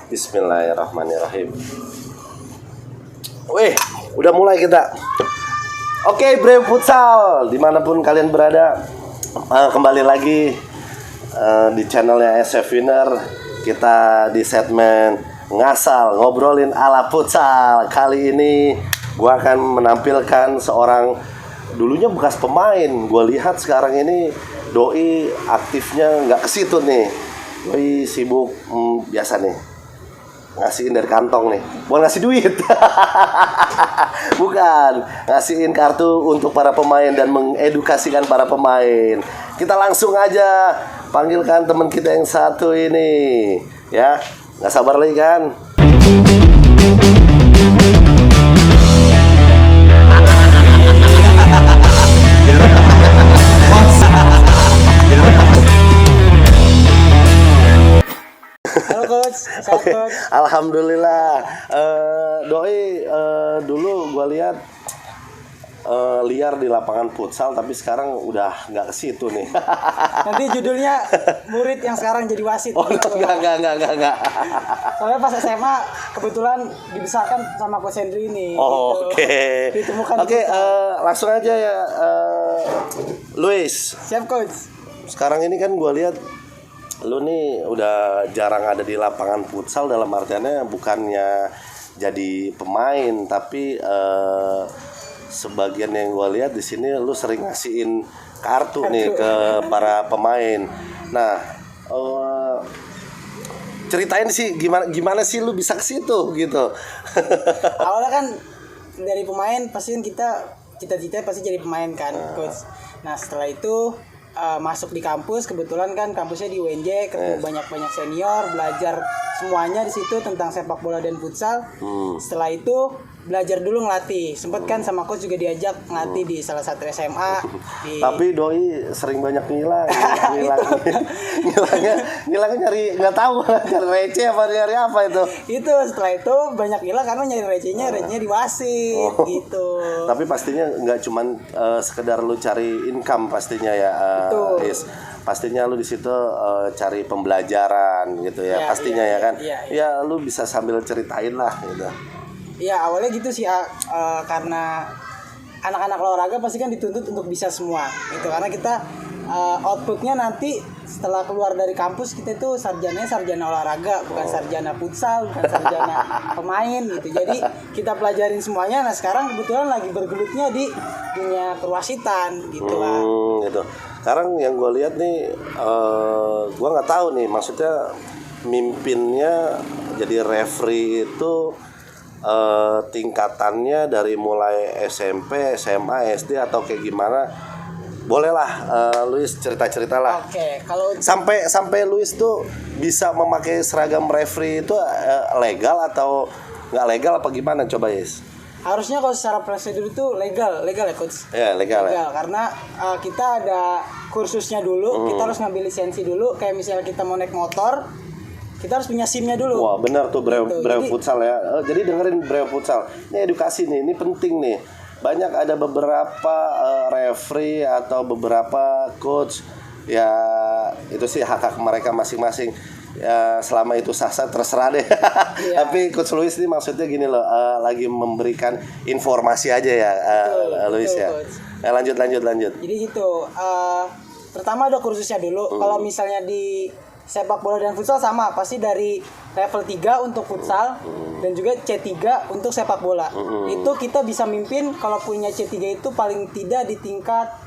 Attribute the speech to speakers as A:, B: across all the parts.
A: Bismillahirrahmanirrahim. Wih, udah mulai kita. Oke, Brave Futsal, dimanapun kalian berada, kembali lagi di channelnya SF Winner. Kita di segmen ngasal ngobrolin ala futsal. Kali ini gua akan menampilkan seorang dulunya bekas pemain. Gua lihat sekarang ini doi aktifnya nggak ke situ nih. Doi sibuk biasa nih, ngasihin dari kantong nih, bukan ngasih duit. Bukan, ngasihin kartu untuk para pemain dan mengedukasikan para pemain. Kita langsung aja panggilkan teman kita yang satu ini, ya. Nggak sabar lagi kan?
B: Halo coach, sehat
A: Oke,
B: coach.
A: alhamdulillah. Doi dulu gue lihat liar di lapangan futsal, tapi sekarang udah nggak ke situ nih.
B: Nanti judulnya murid yang sekarang jadi wasit.
A: Oh,
B: gitu.
A: enggak.
B: Soalnya pas SMA kebetulan dibesarkan sama coach Henry ini.
A: Oh,
B: gitu.
A: oke.
B: Ditemukan.
A: Oke, langsung aja ya, Luis.
B: Siap coach.
A: Sekarang ini kan gue lihat lu nih udah jarang ada di lapangan futsal, dalam artiannya bukannya jadi pemain, tapi sebagian yang gue lihat di sini lu sering ngasihin kartu nih ke para pemain. Nah, ceritain sih gimana sih lu bisa ke situ gitu.
B: Awalnya kan dari pemain pasti kan kita cita-cita pasti jadi pemain kan coach. Nah setelah itu masuk di kampus, kebetulan kan kampusnya di UNJ, ketemu banyak senior, belajar semuanya di situ tentang sepak bola dan futsal. Setelah itu belajar dulu ngelatih. Sempet kan sama coach juga diajak ngelatih di salah satu SMA.
A: Tapi doi sering banyak ngilangnya nyari nggak tahu cari receh apa nyari apa itu.
B: Itu setelah itu banyak hilang karena nyari recehnya di wasit gitu.
A: Tapi pastinya nggak cuman sekedar lu cari income pastinya ya, Is. Pastinya lu di situ cari pembelajaran gitu ya, pastinya ya kan. Ya lu bisa sambil ceritain lah gitu.
B: Ya awalnya gitu sih, karena anak-anak olahraga pasti kan dituntut untuk bisa semua gitu, karena kita outputnya nanti setelah keluar dari kampus kita itu sarjana olahraga, bukan sarjana futsal, bukan sarjana pemain gitu. Jadi kita pelajarin semuanya. Nah sekarang kebetulan lagi bergelutnya di dunia perwasitan gitu lah.
A: Gitu. Sekarang yang gue lihat nih, gue nggak tahu nih, maksudnya mimpinnya jadi referee itu tingkatannya dari mulai SMP, SMA, SD atau kayak gimana? Bolehlah, Luis cerita lah.
B: Oke, kalau
A: sampai Luis tuh bisa memakai seragam referee itu legal atau nggak legal apa gimana, coba Yes?
B: harusnya kalau secara prosedur itu legal ya coach.
A: Ya legal ya.
B: Karena kita ada kursusnya dulu, kita harus ngambil lisensi dulu. Kayak misalnya kita mau naik motor, kita harus punya SIM-nya dulu.
A: Wah benar tuh Brave
B: Jadi,
A: Futsal ya. Jadi dengerin Brave Futsal. Ini edukasi nih, ini penting nih. Banyak ada beberapa referee atau beberapa coach ya, itu sih hak mereka masing-masing. Ya selama itu sah terserah deh.
B: Iya.
A: Tapi Coach Luis ini maksudnya gini loh, lagi memberikan informasi aja ya, Luis ya. Lanjut.
B: Jadi gitu. Pertama ada kursusnya dulu. Kalau misalnya di sepak bola dan futsal sama, pasti dari level 3 untuk futsal dan juga C3 untuk sepak bola. Itu kita bisa mimpin kalau punya C3 itu paling tidak di tingkat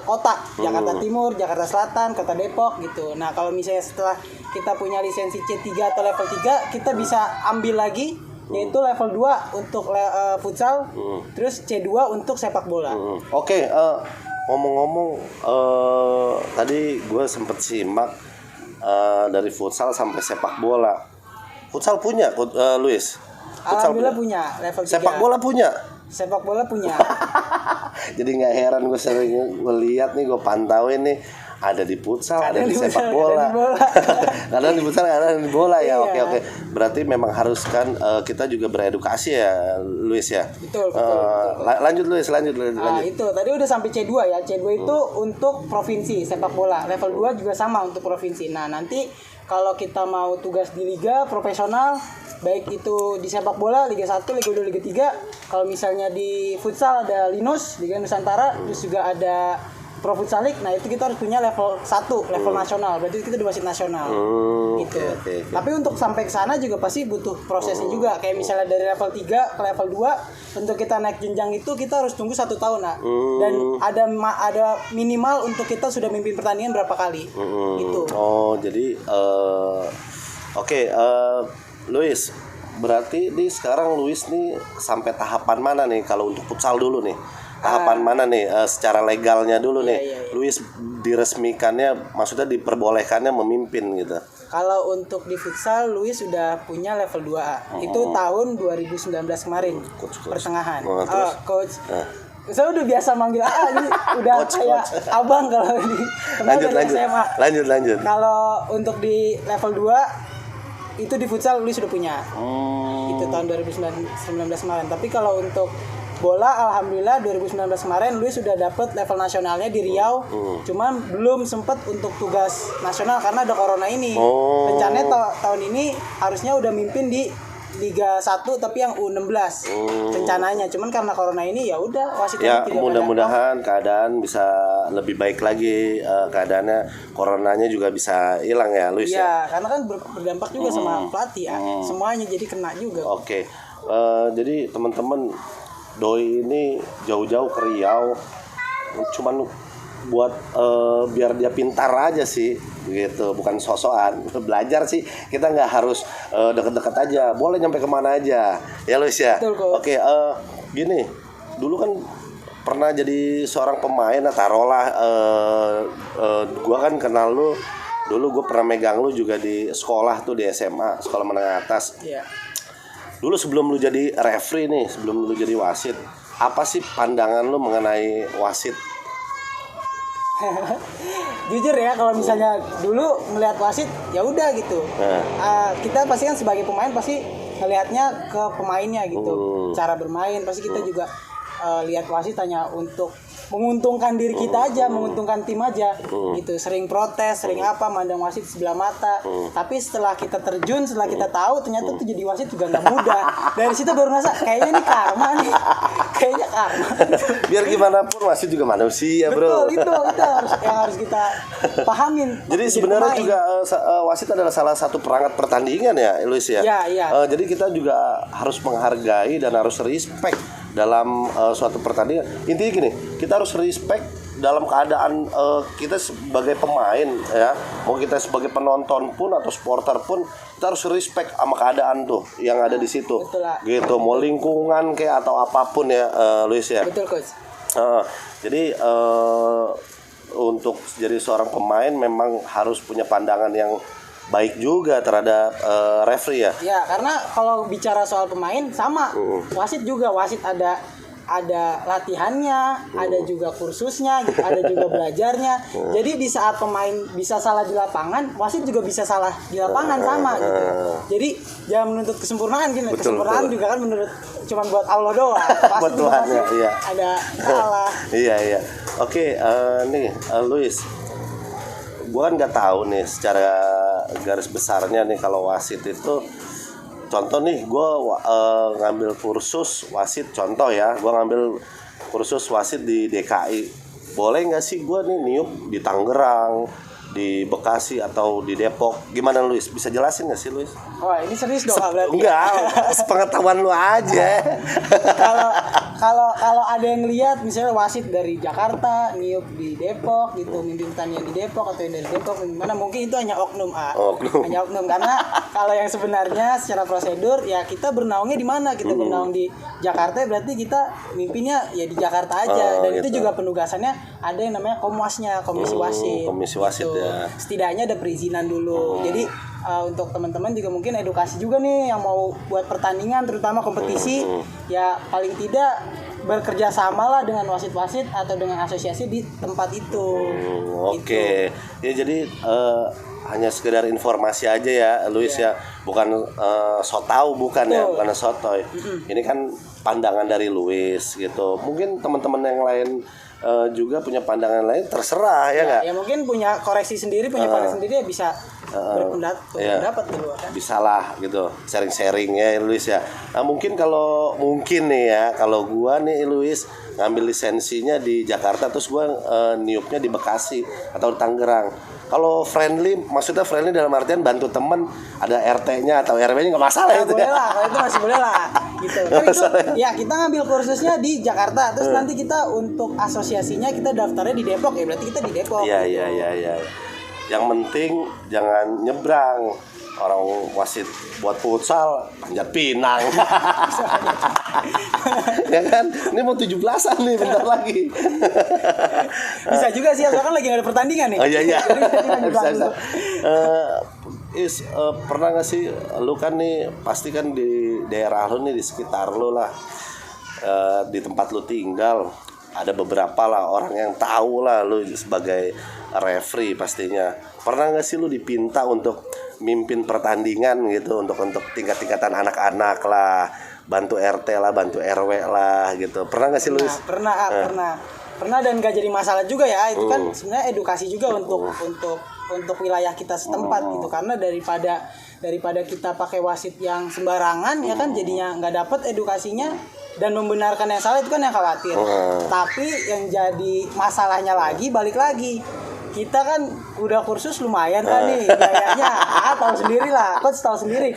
B: kota, Jakarta Timur, Jakarta Selatan, Kota Depok gitu. Nah, kalau misalnya setelah kita punya lisensi C3 atau level 3, kita bisa ambil lagi yaitu level 2 untuk futsal, terus C2 untuk sepak bola.
A: Oke, ngomong-ngomong, tadi gue sempet simak dari futsal sampai sepak bola. Futsal punya, Luis?
B: Alhamdulillah punya level 3.
A: Sepak bola punya?
B: Sepak bola punya.
A: Jadi nggak heran gue sering lihat nih, gue pantauin nih, ada di futsal, ada di sepak bola. Kadang di futsal, kadang di bola ya.
B: Iya.
A: Oke. Berarti memang harus kan kita juga beredukasi ya, Luis ya.
B: Betul.
A: Lanjut Luis.
B: Itu tadi udah sampai C2 ya. C2 itu untuk provinsi sepak bola. Level 2 juga sama untuk provinsi. Nah, nanti kalau kita mau tugas di liga profesional, baik itu di sepak bola Liga 1, Liga 2, Liga 3. Kalau misalnya di futsal ada Linus, Liga Nusantara, terus juga ada Pro Futsal League. Nah, itu kita harus punya level 1, level nasional. Berarti kita di wasit nasional. Gitu.
A: Okay.
B: Tapi untuk sampai ke sana juga pasti butuh prosesnya juga. Kayak misalnya dari level 3 ke level 2, untuk kita naik jenjang itu kita harus tunggu 1 tahun, nah. Dan ada minimal untuk kita sudah mimpin pertandingan berapa kali. Gitu.
A: Oh, jadi Luis, berarti sekarang Luis nih sampai tahapan mana nih kalau untuk futsal dulu nih? Tahapan mana nih secara legalnya dulu nih?
B: Iya.
A: Luis diresmikannya, maksudnya diperbolehkannya memimpin gitu.
B: Kalau untuk di futsal, Luis sudah punya level 2A. Itu tahun 2019 kemarin,
A: Coach.
B: pertengahan.
A: Terus?
B: Coach. Saya udah biasa manggil AA ini, udah kayak abang kalau di SMA.
A: Lanjut.
B: Kalau untuk di level 2 itu di futsal Luis sudah punya. Itu tahun 2019 kemarin. Tapi kalau untuk bola, alhamdulillah 2019 kemarin Luis sudah dapat level nasionalnya di Riau. Cuman belum sempat untuk tugas nasional karena ada corona ini. Rencananya tahun ini harusnya udah mimpin di Liga 1 tapi yang U16 rencananya. Cuman karena corona ini ya udah wasitnya
A: ya mudah-mudahan keadaan bisa lebih baik lagi, keadaannya, coronanya juga bisa hilang ya Luis ya.
B: Iya, karena kan berdampak juga sama pelatih ya. Semuanya jadi kena juga.
A: Oke. Jadi teman-teman, Doi ini jauh-jauh ke Riau cuman buat biar dia pintar aja sih gitu, bukan sosokan. Belajar sih kita nggak harus deket-deket aja, boleh nyampe kemana aja ya Luis ya. Oke, gini, dulu kan pernah jadi seorang pemain, taruhlah gua kan kenal lu dulu, gue pernah megang lu juga di sekolah tuh, di SMA, sekolah menengah atas.
B: Iya.
A: Dulu sebelum lu jadi referee nih, sebelum lu jadi wasit, apa sih pandangan lu mengenai wasit?
B: Jujur ya, kalau misalnya dulu ngelihat wasit ya udah gitu. Kita pasti kan sebagai pemain pasti ngelihatnya ke pemainnya gitu. Cara bermain pasti kita juga lihat wasit hanya untuk menguntungkan diri kita aja, menguntungkan tim aja gitu. Sering protes, sering apa, mandang wasit sebelah mata. Tapi setelah kita terjun, setelah kita tahu ternyata tuh jadi wasit juga nggak mudah. Dari situ baru ngerasa kayaknya ini karma nih. Kayaknya karma.
A: Biar gimana pun wasit juga manusia, bro.
B: Betul, itu yang harus kita pahamin.
A: Jadi sebenarnya juga wasit adalah salah satu perangkat pertandingan ya, Luis ya.
B: Iya.
A: Jadi kita juga harus menghargai dan harus respect dalam suatu pertandingan. Intinya gini, kita harus respect dalam keadaan kita sebagai pemain ya, mau kita sebagai penonton pun atau supporter pun, kita harus respect sama keadaan tuh yang ada di situ.
B: Betul lah.
A: Gitu, mau lingkungan kayak atau apapun ya, Luis ya.
B: Betul, Coach.
A: Jadi untuk jadi seorang pemain memang harus punya pandangan yang baik juga terhadap referee ya.
B: Ya, karena kalau bicara soal pemain sama, wasit juga, wasit ada latihannya, ada juga kursusnya, ada juga belajarnya. Jadi di saat pemain bisa salah di lapangan, wasit juga bisa salah di lapangan sama gitu. Jadi jangan menuntut kesempurnaan gitu. Kesempurnaan juga kan menurut cuman buat Allah doang.
A: Buat Tuhan ya, iya.
B: Ada salah.
A: Iya. Oke, nih Luis, gue kan nggak tahu nih secara garis besarnya nih kalau wasit itu, contoh nih gue ngambil kursus wasit, contoh ya, gue ngambil kursus wasit di DKI, boleh nggak sih gue nih niup di Tangerang, di Bekasi atau di Depok? Gimana Luis? Bisa jelasin nggak sih Luis?
B: Wah, ini serius dong berarti.
A: Enggak, sepengetahuan lu aja.
B: Kalau ada yang lihat misalnya wasit dari Jakarta niup di Depok gitu, mimpin pertandingan di Depok, atau yang dari Depok gimana, mungkin itu hanya oknum. Hanya oknum, karena kalau yang sebenarnya secara prosedur ya kita bernaungnya di mana? Kita bernaung di Jakarta, berarti kita mimpinnya ya di Jakarta aja. Dan
A: gitu.
B: itu juga penugasannya ada yang namanya komwasnya, komisi wasit.
A: Komisi wasit
B: gitu.
A: ya.
B: Setidaknya ada perizinan dulu. Jadi untuk teman-teman juga mungkin edukasi juga nih yang mau buat pertandingan, terutama kompetisi, ya paling tidak bekerja sama lah dengan wasit-wasit atau dengan asosiasi di tempat itu.
A: Oke. Ya jadi hanya sekedar informasi aja ya Luis ya, bukan so tahu, bukan ya, bukan sotoy. Ini kan pandangan dari Luis gitu. Mungkin teman-teman yang lain juga punya pandangan lain, terserah ya nggak?
B: Ya mungkin punya koreksi sendiri, punya pandangan sendiri ya bisa berpendapat di luar kan.
A: Bisa lah gitu, sharing-sharing ya Luis ya. Nah, mungkin nih ya, kalau gua nih Luis ngambil lisensinya di Jakarta, terus gua niupnya di Bekasi atau di Tangerang. Kalau friendly, maksudnya friendly dalam artian bantu temen, ada RT-nya atau RW-nya nggak masalah
B: Ya,
A: itu
B: boleh
A: ya.
B: lah, kalau itu masih boleh lah gitu. Tapi itu, ya kita ngambil kursusnya di Jakarta, terus nanti kita untuk asosiasinya kita daftarnya di Depok, ya berarti kita di Depok.
A: Iya
B: gitu.
A: iya. Yang penting jangan nyebrang. Orang wasit buat futsal Panjat Pinang. Ya kan? Ini mau 17-an nih bentar lagi.
B: Bisa juga sih, soalnya kan lagi nggak ada pertandingan nih.
A: Oh iya.
B: Jadi kita
A: Bisa. Pernah gak sih lu kan nih pasti kan di daerah lu nih, di sekitar lu lah, di tempat lu tinggal ada beberapa lah orang yang tahu lah lu sebagai referee pastinya. Pernah gak sih lu dipinta untuk mimpin pertandingan gitu untuk tingkatan anak-anak lah, bantu RT lah, bantu RW lah gitu? Pernah gak sih lu?
B: Pernah dan gak jadi masalah juga ya. Itu kan sebenarnya edukasi juga untuk wilayah kita setempat gitu, karena daripada kita pakai wasit yang sembarangan ya kan, jadinya nggak dapet edukasinya dan membenarkan yang salah, itu kan yang khawatir. Tapi yang jadi masalahnya lagi, balik lagi, kita kan udah kursus lumayan kan nih biayanya, tahu sendiri lah, coach tahu sendiri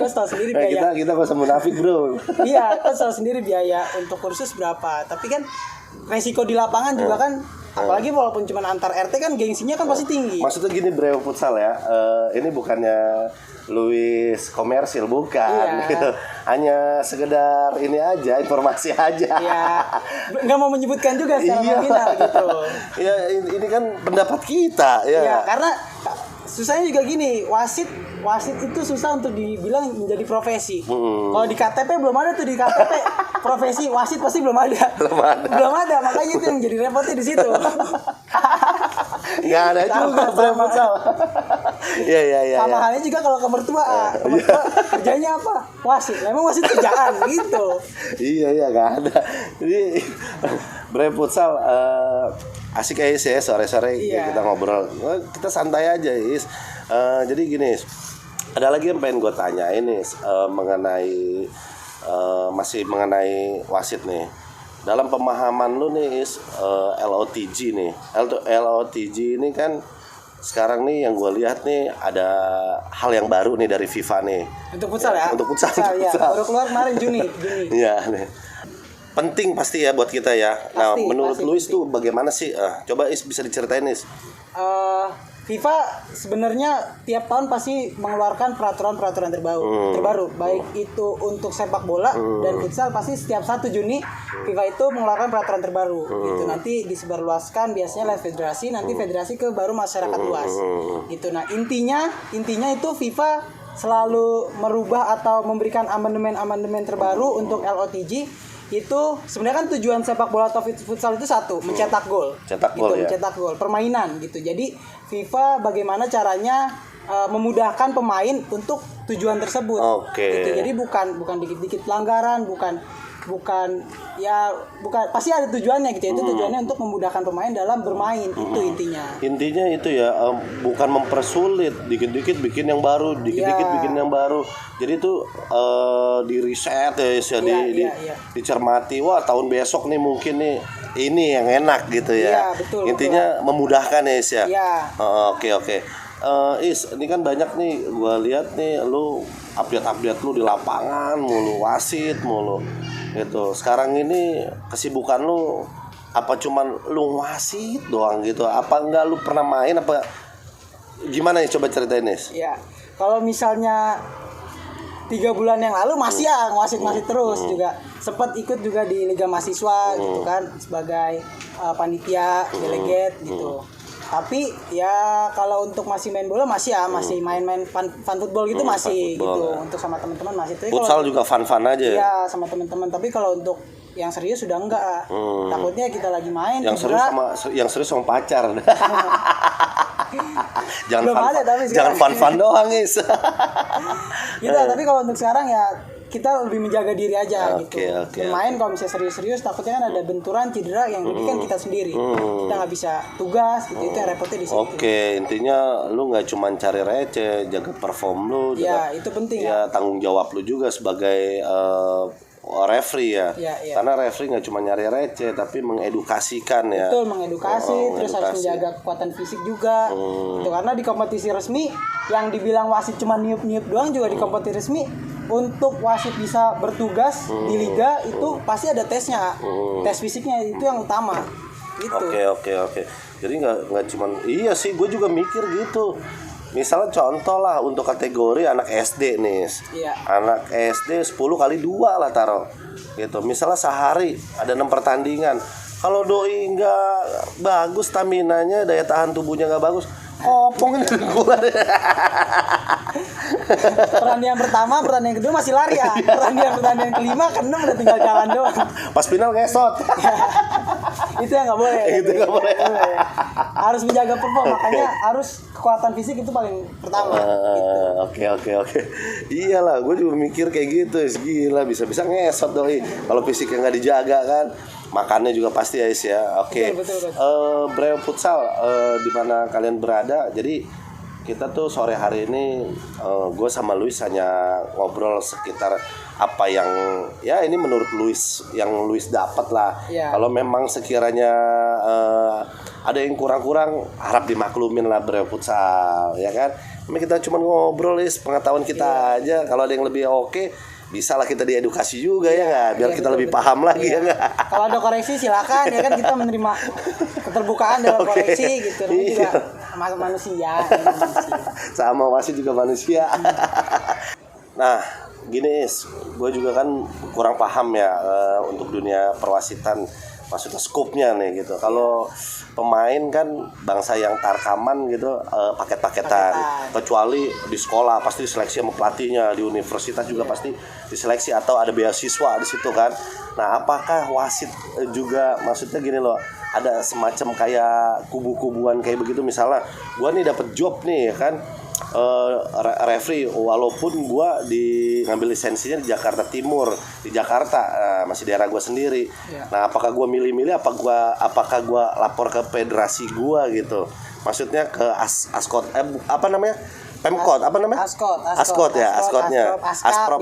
B: biaya.
A: Kita gak usah munafik bro.
B: Iya, coach tahu sendiri biaya untuk kursus berapa. Tapi kan resiko di lapangan juga kan, apalagi walaupun cuma antar RT kan gengsinya kan pasti tinggi.
A: Maksudnya gini Breo Futsal ya, ini bukannya Luis komersil, bukan.
B: Iya.
A: Gitu. Hanya sekedar ini aja, informasi aja.
B: Ya, nggak mau menyebutkan juga secara nominal gitu.
A: Ya ini kan pendapat kita ya.
B: Ya, karena susahnya juga gini, wasit itu susah untuk dibilang menjadi profesi. Kalau di KTP belum ada tuh, di KTP profesi wasit pasti belum ada. Belum ada, makanya itu yang jadi repotnya di situ.
A: Nggak ada juga Breo Futsal. Iya.
B: Sama halnya juga kalau ke mertua kerjanya apa? Wasit. Memang wasit kerjaan gitu.
A: Iya nggak ada. Jadi Breo Futsal asik aja sih ya, sore-sore kita ngobrol. Kita santai aja Is. Jadi gini, ada lagi yang pengen gue tanyain nih, masih mengenai wasit nih. Dalam pemahaman lu nih Is, LOTG nih. LOTG ini kan sekarang nih yang gue lihat nih ada hal yang baru nih dari FIFA nih.
B: Untuk futsal ya?
A: Untuk futsal.
B: Ya. Baru keluar kemarin Juni.
A: Iya nih. Penting pasti ya buat kita ya. Nah, menurut Luis tuh bagaimana sih? Coba Is bisa diceritain Is.
B: FIFA sebenarnya tiap tahun pasti mengeluarkan peraturan terbaru, baik itu untuk sepak bola dan futsal. Pasti setiap 1 Juni FIFA itu mengeluarkan peraturan terbaru. Itu nanti disebarluaskan biasanya lewat federasi, nanti federasi ke baru masyarakat luas. Gitu. Nah, intinya itu FIFA selalu merubah atau memberikan amandemen terbaru untuk LOTG. Itu sebenarnya kan tujuan sepak bola atau futsal itu satu, mencetak gol. Mencetak gol, permainan gitu. Jadi FIFA bagaimana caranya memudahkan pemain untuk tujuan tersebut. Gitu. Jadi bukan dikit-dikit pelanggaran, bukan pasti ada tujuannya gitu. Itu tujuannya untuk memudahkan pemain dalam bermain. Itu intinya
A: itu ya, bukan mempersulit, dikit-dikit bikin yang baru, bikin yang baru. Jadi itu di riset ya, dicermati. Wah, tahun besok nih mungkin nih ini yang enak gitu ya.
B: Betul,
A: intinya memudahkan ya. Oke. Is, ini kan banyak nih gue lihat nih lu update lu di lapangan mulu, wasit mulu gitu. Sekarang ini kesibukan lu apa cuman lu wasit doang gitu? Apa enggak lu pernah main apa gimana ya, coba ceritain Is.
B: Ya, kalau misalnya 3 bulan yang lalu masih wasit terus juga sempat ikut juga di Liga Mahasiswa gitu kan sebagai panitia delegate gitu. Tapi ya kalau untuk masih main bola masih main-main fun football gitu masih gitu ya. Untuk sama teman-teman masih.
A: Futsal juga fun-fun aja.
B: Iya, sama teman-teman. Tapi kalau untuk yang serius sudah enggak. Takutnya kita lagi main
A: yang serius sama pacar. Jangan
B: belum
A: fun,
B: ada, tapi
A: jangan fun doang Is.
B: Gitu, tapi kalau untuk sekarang ya kita lebih menjaga diri aja gitu. Bermain kalau misalnya serius-serius takutnya kan ada benturan, cedera yang rugi kan kita sendiri. Kita nggak bisa tugas gitu. Itu yang repotnya di situ.
A: Oke, intinya lu nggak cuma cari receh, jaga perform lu,
B: ya itu penting
A: ya. Tanggung jawab lu juga sebagai referee ya. Karena referee nggak cuma nyari receh tapi mengedukasikan ya.
B: Betul, mengedukasi, terus harus menjaga kekuatan fisik juga. Itu karena di kompetisi resmi yang dibilang wasit cuma niup-niup doang, juga di kompetisi resmi untuk wasit bisa bertugas di liga itu pasti ada tesnya. Tes fisiknya itu yang utama. Gitu.
A: Oke. Jadi nggak cuma, iya sih, gue juga mikir gitu. Misalnya contoh lah untuk kategori anak SD nih, anak SD 10 kali 2 lah taruh gitu. Misalnya sehari ada 6 pertandingan. Kalau doi nggak bagus, staminanya, daya tahan tubuhnya nggak bagus, kopong ini keluar.
B: Pertandingan pertama, pertandingan kedua masih lari ya. Pertandingan kelima, keenam udah tinggal jalan doang.
A: Pas final ngesot.
B: Itu yang nggak boleh.
A: Itu nggak boleh.
B: Harus menjaga perform, makanya harus kekuatan fisik itu paling pertama.
A: Oke. Iyalah, gue juga mikir kayak gitu. Gila, bisa ngesot doi. Kalau fisiknya nggak dijaga kan, makannya juga pasti ya. Oke.
B: Betul.
A: Breo Futsal, di mana kalian berada. Jadi kita tuh sore hari ini gue sama Luis hanya ngobrol sekitar apa yang ya ini menurut Luis, yang Luis dapat lah. Kalau memang sekiranya ada yang kurang-kurang, harap dimaklumin lah Breo Futsal, ya kan. Ini kita cuma ngobrol, pengetahuan kita aja. Kalau ada yang lebih oke, bisa lah kita diedukasi juga ya nggak, biar kita lebih paham lagi ya nggak.
B: Kalau ada koreksi silakan ya kan, kita menerima keterbukaan dalam koreksi gitu. Juga manusia.
A: Sama wasit juga manusia. Nah gini gue juga kan kurang paham ya untuk dunia perwasitan, maksudnya skupnya nih gitu. Kalau pemain kan bangsa yang tarkaman gitu, paket-paketan. Kecuali di sekolah pasti diseleksi sama pelatihnya, di universitas juga pasti diseleksi atau ada beasiswa di situ kan. Nah, apakah wasit juga, maksudnya gini loh, ada semacam kayak kubu-kubuan kayak begitu, misalnya gua nih dapat job nih kan, referee, walaupun gua ngambil lisensinya di Jakarta Timur, di Jakarta, masih daerah gua sendiri. Nah, apakah gua milih-milih, apakah gua lapor ke federasi gua gitu, maksudnya ke Askot, apa namanya, Pemkot, apa namanya? Askot ya, Askotnya,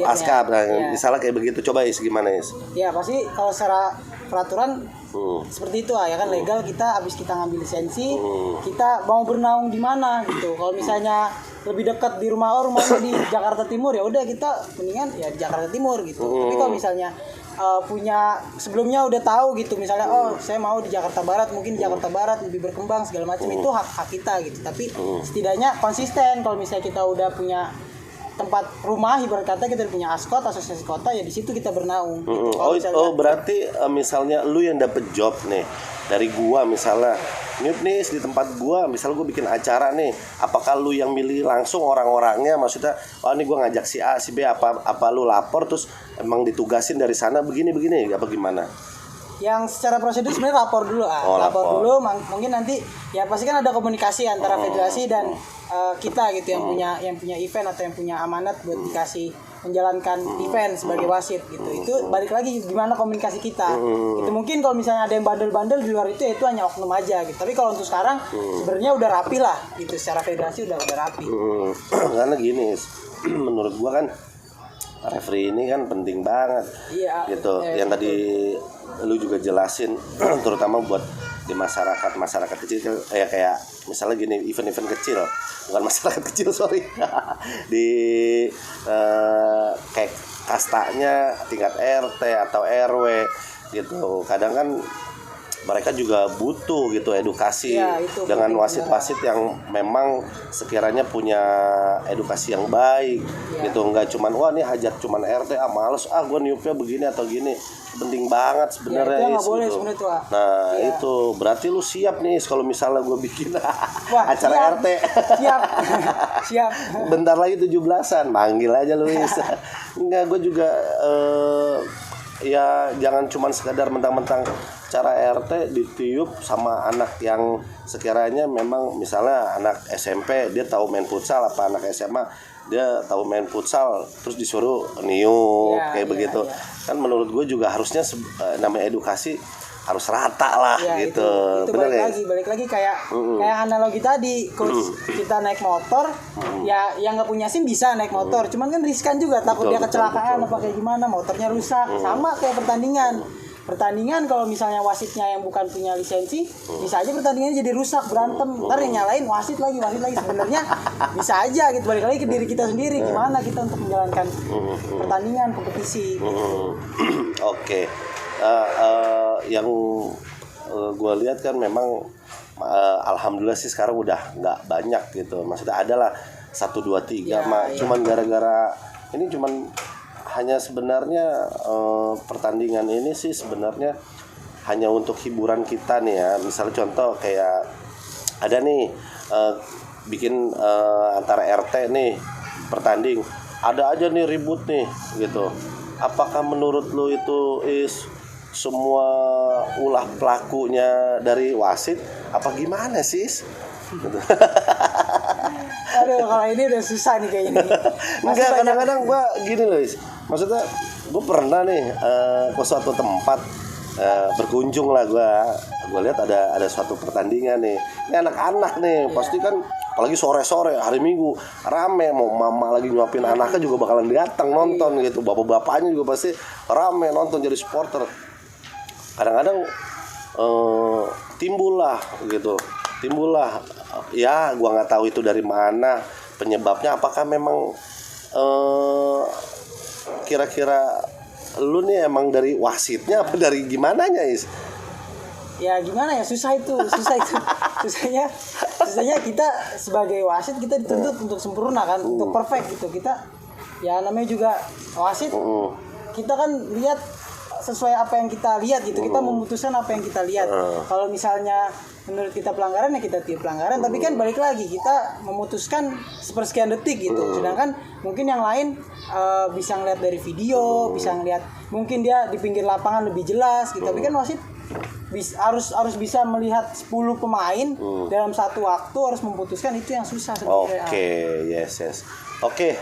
A: Askap. Nah, misalnya kayak begitu, coba gimana
B: Ya pasti kalau secara peraturan seperti itu ya kan, legal. Kita habis kita ngambil lisensi, kita mau bernaung di mana gitu. Kalau misalnya lebih dekat di rumahnya di Jakarta Timur, ya udah kita mendingan ya di Jakarta Timur gitu. Tapi kalau misalnya punya sebelumnya udah tahu gitu, misalnya saya mau di Jakarta Barat, mungkin Jakarta Barat lebih berkembang segala macam, itu hak kita gitu. Tapi setidaknya konsisten. Kalau misalnya kita udah punya tempat rumah, ibarat kata kita punya Askot, asosiasi kota, ya di situ kita bernaung gitu.
A: Berarti misalnya lu yang dapet job nih dari gua, misalnya nih di tempat gua, misalnya gua bikin acara nih, apakah lu yang milih langsung orang-orangnya, maksudnya ini gua ngajak si A si B, apa lu lapor terus emang ditugasin dari sana begini apa gimana?
B: Yang secara prosedur sebenarnya lapor dulu, lapor dulu. Mungkin nanti ya pasti kan ada komunikasi antara federasi dan kita gitu, yang punya event atau yang punya amanat buat dikasih menjalankan event sebagai wasit gitu. Itu balik lagi gimana komunikasi kita. Itu mungkin kalau misalnya ada yang bandel-bandel di luar itu, ya itu hanya oknum aja gitu. Tapi kalau untuk sekarang sebenarnya udah rapi lah gitu, secara federasi udah rapi.
A: Karena gini, menurut gua kan referee ini kan penting banget gitu. Yang tadi lu juga jelasin, terutama buat di masyarakat kecil, kayak misalnya gini, event-event kecil, bukan masyarakat kecil di kayak kastanya tingkat RT atau RW gitu. Kadang kan mereka juga butuh gitu edukasi dengan wasit-wasit yang memang sekiranya punya edukasi yang baik gitu. Nggak cuman ini hajat cuman RT, males gue niupnya begini atau gini. Penting banget sebenarnya
B: gitu.
A: Nah itu berarti lu siap nih kalau misalnya gue bikin acara RT. Siap. Bentar lagi 17-an, manggil aja Luis. Enggak, gue juga ya jangan cuman sekadar mentang-mentang cara RT ditiup sama anak yang sekiranya memang misalnya anak SMP dia tahu main futsal, apa anak SMA dia tahu main futsal terus disuruh niup
B: Iya,
A: kayak
B: iya,
A: begitu.
B: iya.
A: Kan menurut gue juga harusnya namanya edukasi harus rata lah
B: Ya,
A: gitu.
B: itu
A: Bener ya?
B: balik lagi kayak analogi tadi, coach kita naik motor, ya yang nggak punya SIM bisa naik motor, cuman kan riskan juga, takut
A: Betul,
B: dia
A: betul,
B: kecelakaan
A: betul.
B: apa kayak gimana, motornya rusak. Sama kayak pertandingan kalau misalnya wasitnya yang bukan punya lisensi, bisa aja pertandingannya jadi rusak, berantem, ntar yang nyalain wasit lagi sebenarnya bisa aja gitu. Balik lagi ke diri kita sendiri, gimana kita untuk menjalankan pertandingan kompetisi.
A: Oke. Yang gue lihat kan memang alhamdulillah sih sekarang udah nggak banyak gitu. Maksudnya adalah 1, 2, 3
B: Ya, ya.
A: cuman gara-gara ini cuman hanya sebenarnya pertandingan ini sih sebenarnya hanya untuk hiburan kita nih ya. Misalnya contoh kayak ada nih bikin antara RT nih pertanding, ada aja nih ribut nih gitu. Apakah menurut lu itu semua ulah pelakunya dari wasit apa gimana sih? Gitu.
B: Aduh, kalau ini udah susah nih kayak ini.
A: Enggak, kadang-kadang gua gini loh, maksudnya gua pernah nih ke suatu tempat berkunjung lah gua lihat ada suatu pertandingan nih. Ini anak-anak nih, pasti kan apalagi sore-sore hari Minggu rame, mau mama lagi nyuapin anaknya juga bakalan datang nonton gitu, bapak-bapaknya juga pasti rame nonton jadi supporter. Kadang-kadang timbullah ya gua nggak tahu itu dari mana penyebabnya, apakah memang kira-kira lu nih emang dari wasitnya apa dari gimananya Is?
B: Ya gimana ya, susah itu susahnya kita sebagai wasit kita dituntut untuk sempurna kan, untuk perfect gitu. Kita ya namanya juga wasit, kita kan lihat sesuai apa yang kita lihat gitu, kita memutuskan apa yang kita lihat. Kalau misalnya menurut kita pelanggaran ya kita tiup pelanggaran, tapi kan balik lagi kita memutuskan sepersekian detik gitu. Sedangkan mungkin yang lain bisa ngeliat dari video, bisa ngeliat mungkin dia di pinggir lapangan lebih jelas gitu. Tapi kan wasit harus bisa melihat 10 pemain dalam satu waktu, harus memutuskan, itu yang susah sebenarnya.
A: Oke, yes. Oke,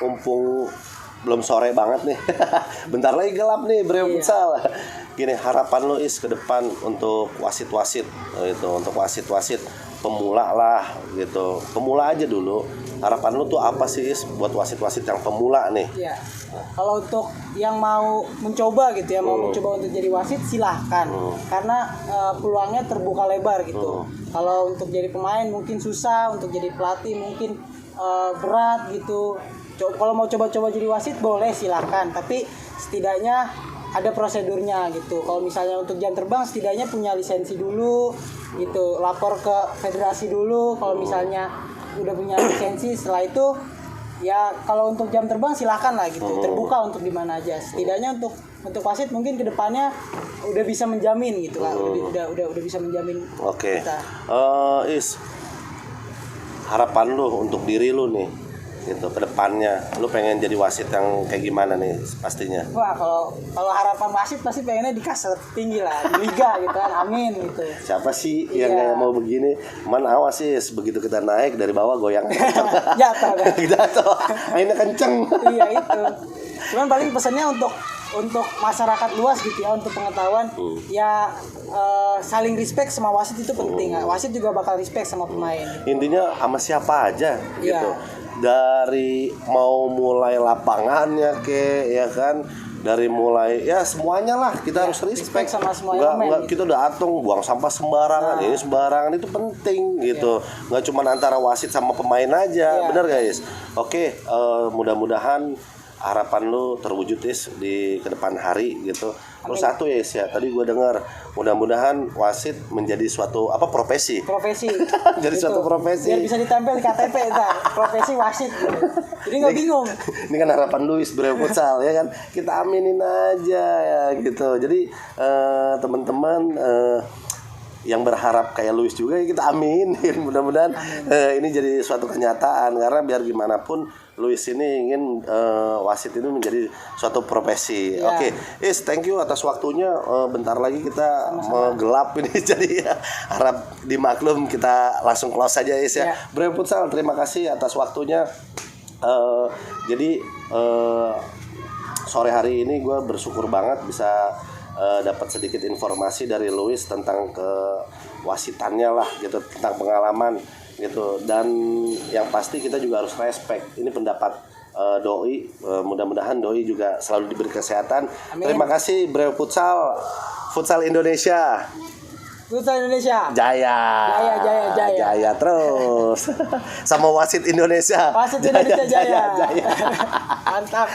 A: mumpung belum sore banget nih. Bentar lagi gelap nih, Bre Futsal. Gini, harapan lo Is ke depan untuk wasit-wasit itu, untuk wasit-wasit pemula lah gitu. Pemula aja dulu. Harapan lo tuh apa sih Is buat wasit-wasit yang pemula nih?
B: Iya. Kalau untuk yang mau mencoba gitu ya, mau mencoba untuk jadi wasit, silahkan. Karena peluangnya terbuka lebar gitu. Kalau untuk jadi pemain mungkin susah, untuk jadi pelatih mungkin berat gitu. Kalau mau coba-coba jadi wasit boleh, silahkan. Tapi setidaknya ada prosedurnya gitu. Kalau misalnya untuk jam terbang setidaknya punya lisensi dulu gitu. Lapor ke federasi dulu kalau misalnya udah punya lisensi. Setelah itu ya kalau untuk jam terbang silahkan lah gitu, terbuka untuk di mana aja. Setidaknya untuk wasit mungkin kedepannya udah bisa menjamin gitu lah, udah bisa menjamin.
A: Oke.
B: Kita.
A: Is, harapan lu untuk diri lu nih gitu kedepannya, lu pengen jadi wasit yang kayak gimana nih pastinya?
B: Wah, kalau harapan wasit pasti pengennya di kasta tinggi lah, di liga gitu kan, amin gitu.
A: Siapa sih yang kayak mau begini? Man, awas sih, begitu kita naik dari bawah goyang
B: Jatuh kan?
A: jatuh, mainnya kenceng.
B: Iya itu. Cuman paling pesannya untuk masyarakat luas gitu ya, untuk pengetahuan ya, saling respect sama wasit itu penting. Wasit juga bakal respect sama pemain.
A: Intinya sama siapa aja
B: Iya.
A: gitu. Dari mau mulai lapangannya ya kan, dari mulai ya semuanya lah kita harus respect
B: sama semua
A: nggak
B: elemen,
A: kita datang buang sampah sembarangan, ini sembarangan itu penting gitu. Nggak cuma antara wasit sama pemain aja, benar guys. Oke, mudah-mudahan harapan lu terwujud Is di kedepan hari gitu. Terus satu ya Is ya, tadi gue dengar mudah-mudahan wasit menjadi suatu profesi. Jadi
B: gitu.
A: suatu profesi.
B: Biar bisa ditempel di KTP ntar, profesi wasit gitu. Jadi nggak bingung.
A: Ini kan harapan Luis Bre Futsal ya kan. Kita aminin aja ya gitu. Jadi teman-teman yang berharap kayak Luis juga ya kita aminin. Mudah-mudahan ini jadi suatu kenyataan, karena biar gimana pun Luis ini ingin wasit ini menjadi suatu profesi.
B: Ya.
A: Oke, Is, thank you atas waktunya. Bentar lagi kita gelap ini jadi harap dimaklum, kita langsung close saja Is ya.
B: Ya.
A: Brem Futsal, terima kasih atas waktunya. Jadi sore hari ini gue bersyukur banget bisa dapat sedikit informasi dari Luis tentang kewasitannya lah gitu, tentang pengalaman gitu. Dan yang pasti kita juga harus respect ini pendapat Doi. Mudah-mudahan Doi juga selalu diberi kesehatan.
B: Amin.
A: Terima kasih Breu Futsal, Futsal Indonesia.
B: Futsal Indonesia.
A: Jaya. Jaya terus. Sama wasit Indonesia.
B: Wasit Indonesia jaya.
A: Jaya.
B: Mantap.